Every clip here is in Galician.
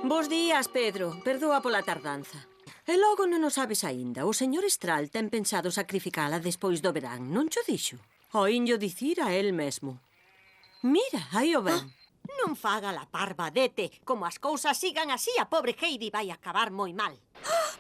Bos días, Pedro. Perdoa pola tardanza. E logo non o sabes aínda. O señor Estral ten pensado sacrificala despois do verán, non cho dixo? Oínllo dicir a él mesmo. Mira, aí o ven. Non faga la parva, dete. Como as cousas sigan así, a pobre Heidi vai acabar moi mal.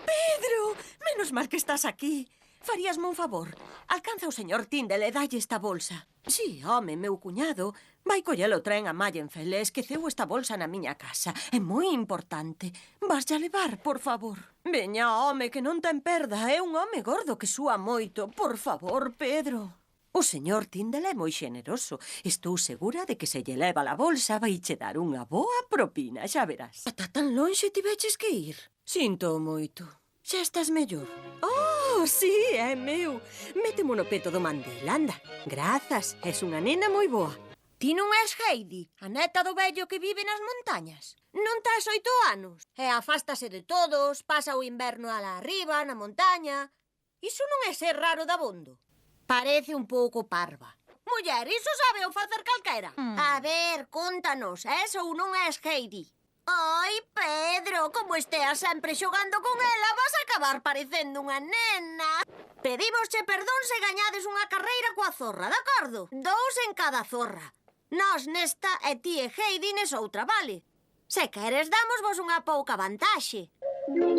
Pedro, menos mal que estás aquí. Faríasme un favor. Alcanza o señor Tyndall e dalle esta bolsa. Sí, home, meu cuñado vai coller o tren a Mallenfeld e esqueceu esta bolsa na miña casa. É moi importante. Vaslle a levar, por favor. Veña, home, que non ten perda. É un home gordo que súa moito. Por favor, Pedro. O señor Tyndall é moi xeneroso. Estou segura de que se lle leva a bolsa vai che dar unha boa propina, xa verás. Ata tan lonxe tiveches que ir. Sinto moito. Xa estás mellor. Oh, sí, é meu. Métemo no peto do mandil, anda. Grazas, és unha nena moi boa. Ti non és Heidi, a neta do vello que vive nas montañas? Non tes 8 anos e afástase de todos, pasa o inverno alá arriba, na montaña. Iso non é ser raro dabondo. Parece un pouco parva. Muller, iso sabe o facer calquera. A ver, contanos, és ou non és Heidi? Ai, Pedro, como esteas sempre xogando con ela, vas a acabar parecendo unha nena. Pedímosche perdón se gañades unha carreira coa zorra, de acordo? 2 en cada zorra. Nós nesta e ti e Heidi nesoutra, vale? Se queres, damosvos unha pouca vantaxe.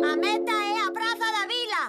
A meta é a Praza da Vila.